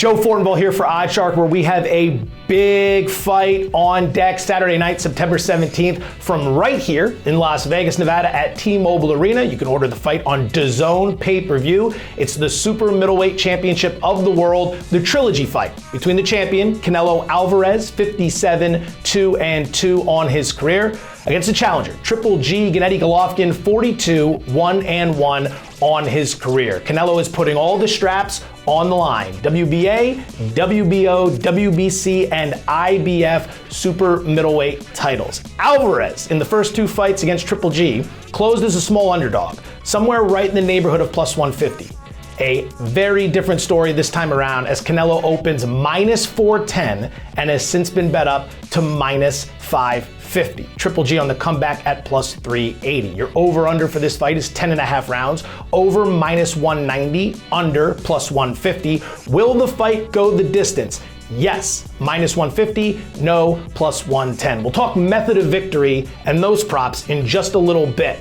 Joe Fortenbaugh here for OddsShark, where we have a big fight on deck Saturday night, September 17th, from right here in Las Vegas, Nevada at T-Mobile Arena. You can order the fight on DAZN pay-per-view. It's the super middleweight championship of the world, the trilogy fight between the champion, Canelo Alvarez, 57-2-2 on his career, against the challenger, Triple G, Gennady Golovkin, 42-1-1 on his career. Canelo is putting all the straps on the line. WBA, WBO, WBC, and IBF super middleweight titles. Alvarez, in the first two fights against Triple G, closed as a small underdog, somewhere right in the neighborhood of plus 150. A very different story this time around, as Canelo opens minus 410 and has since been bet up to minus 550. Triple G on the comeback at plus 380. Your over-under for this fight is 10.5 rounds. Over minus 190, under plus 150. Will the fight go the distance? Yes, minus 150, no, plus 110. We'll talk method of victory and those props in just a little bit.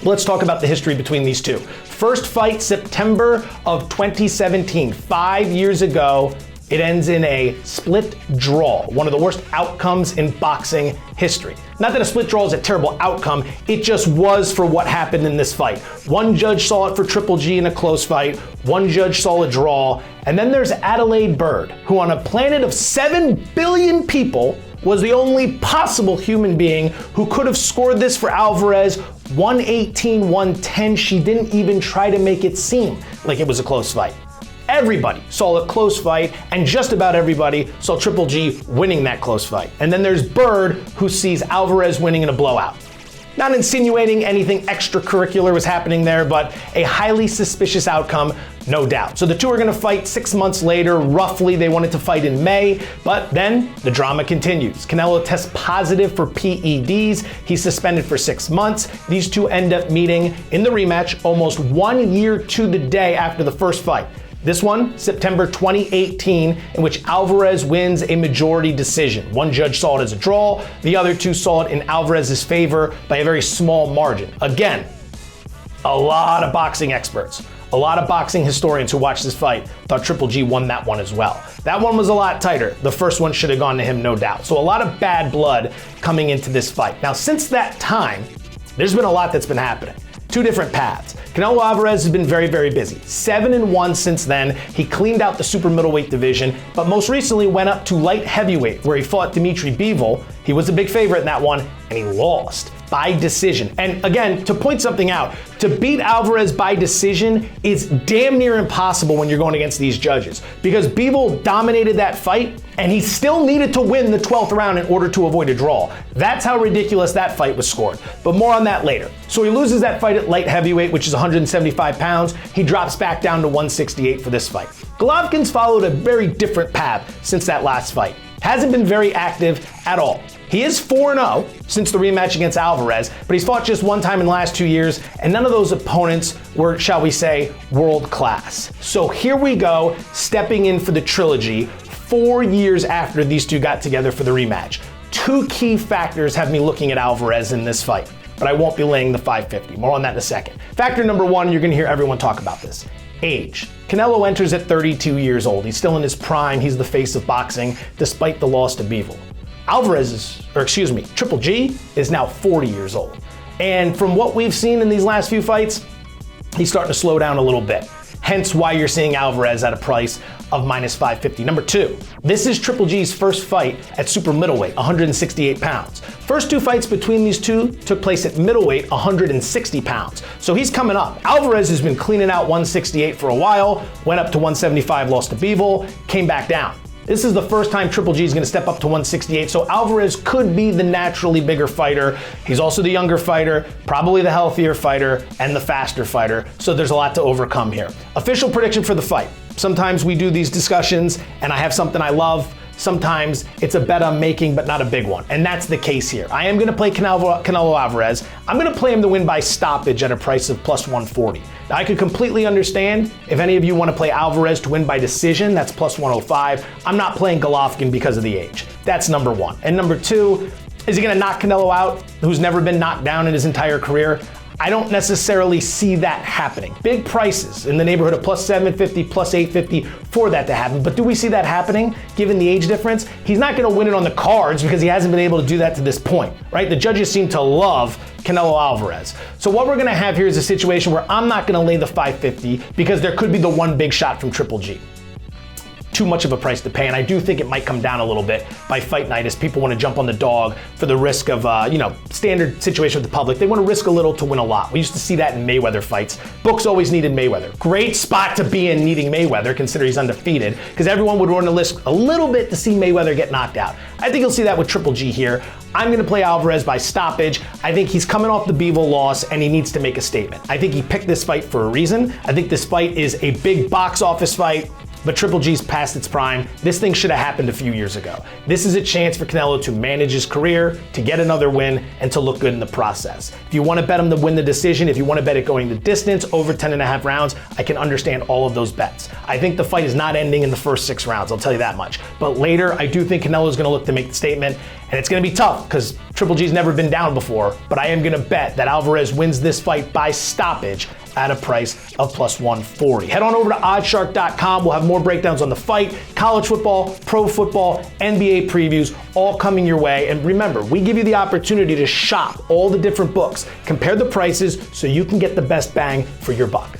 Let's talk about the history between these two. First fight, September of 2017, 5 years ago. It ends in a split draw, one of the worst outcomes in boxing history. Not that a split draw is a terrible outcome, it just was for what happened in this fight. One judge saw it for Triple G in a close fight, one judge saw a draw, and then there's Adelaide Bird, who on a planet of 7 billion people was the only possible human being who could have scored this for Alvarez, 118-110. She didn't even try to make it seem like it was a close fight. Everybody saw a close fight, and just about everybody saw Triple G winning that close fight. And then there's Bird, who sees Alvarez winning in a blowout. Not insinuating anything extracurricular was happening there, but a highly suspicious outcome, no doubt. So the two are gonna fight 6 months later, roughly. They wanted to fight in May, but then the drama continues. Canelo tests positive for PEDs. He's suspended for 6 months. These two end up meeting in the rematch almost 1 year to the day after the first fight. This one, September 2018, in which Alvarez wins a majority decision. One judge saw it as a draw, the other two saw it in Alvarez's favor by a very small margin. Again, a lot of boxing experts, a lot of boxing historians who watched this fight thought Triple G won that one as well. That one was a lot tighter. The first one should have gone to him, no doubt. So a lot of bad blood coming into this fight. Now, since that time, there's been a lot that's been happening. Two different paths. Canelo Alvarez has been very, very busy. 7-1 since then. He cleaned out the super middleweight division, but most recently went up to light heavyweight, where he fought Dimitri Bivol. He was a big favorite in that one, and he lost by decision. And again, to point something out, to beat Alvarez by decision is damn near impossible when you're going against these judges, because Bivol dominated that fight, and he still needed to win the 12th round in order to avoid a draw. That's how ridiculous that fight was scored. But more on that later. So he loses that fight at light heavyweight, which is 175 pounds. He drops back down to 168 for this fight. Golovkin's followed a very different path since that last fight. Hasn't been very active at all. He is 4-0 since the rematch against Alvarez, but he's fought just one time in the last 2 years, and none of those opponents were, shall we say, world class. So here we go, stepping in for the trilogy 4 years after these two got together for the rematch. Two key factors have me looking at Alvarez in this fight, but I won't be laying the 550. More on that in a second. Factor number one, you're gonna hear everyone talk about this. Age. Canelo enters at 32 years old. He's still in his prime. He's the face of boxing, despite the loss to Bivol. Triple G is now 40 years old. And from what we've seen in these last few fights, he's starting to slow down a little bit. Hence why you're seeing Alvarez at a price of minus 550. Number two, this is Triple G's first fight at super middleweight, 168 pounds. First two fights between these two took place at middleweight, 160 pounds. So he's coming up. Alvarez has been cleaning out 168 for a while, went up to 175, lost to Bivol, came back down. This is the first time Triple G is going to step up to 168, so Alvarez could be the naturally bigger fighter. He's also the younger fighter, probably the healthier fighter, and the faster fighter, so there's a lot to overcome here. Official prediction for the fight. Sometimes we do these discussions, and I have something I love. Sometimes it's a bet I'm making, but not a big one. And that's the case here. I am going to play Canelo Alvarez. I'm going to play him to win by stoppage at a price of plus 140. Now, I could completely understand if any of you want to play Alvarez to win by decision, that's plus 105. I'm not playing Golovkin because of the age. That's number one. And number two, is he going to knock Canelo out, who's never been knocked down in his entire career? I don't necessarily see that happening. Big prices in the neighborhood of plus 750, plus 850 for that to happen. But do we see that happening given the age difference? He's not going to win it on the cards because he hasn't been able to do that to this point, right? The judges seem to love Canelo Alvarez. So what we're going to have here is a situation where I'm not going to lay the 550 because there could be the one big shot from Triple G. Too much of a price to pay, and I do think it might come down a little bit by fight night as people want to jump on the dog for the risk of, standard situation with the public. They want to risk a little to win a lot. We used to see that in Mayweather fights. Books always needed Mayweather. Great spot to be in needing Mayweather, considering he's undefeated, because everyone would want to risk a little bit to see Mayweather get knocked out. I think you'll see that with Triple G here. I'm going to play Alvarez by stoppage. I think he's coming off the Bivol loss and he needs to make a statement. I think he picked this fight for a reason. I think this fight is a big box office fight. But Triple G's past its prime. This thing should have happened a few years ago. This is a chance for Canelo to manage his career, to get another win, and to look good in the process. If you want to bet him to win the decision, if you want to bet it going the distance, over 10.5 rounds, I can understand all of those bets. I think the fight is not ending in the first 6 rounds, I'll tell you that much. But later, I do think Canelo is going to look to make the statement, and it's going to be tough because Triple G's never been down before, but I am going to bet that Alvarez wins this fight by stoppage at a price of plus 140. Head on over to oddshark.com. We'll have more breakdowns on the fight, college football, pro football, NBA previews, all coming your way. And remember, we give you the opportunity to shop all the different books, compare the prices so you can get the best bang for your buck.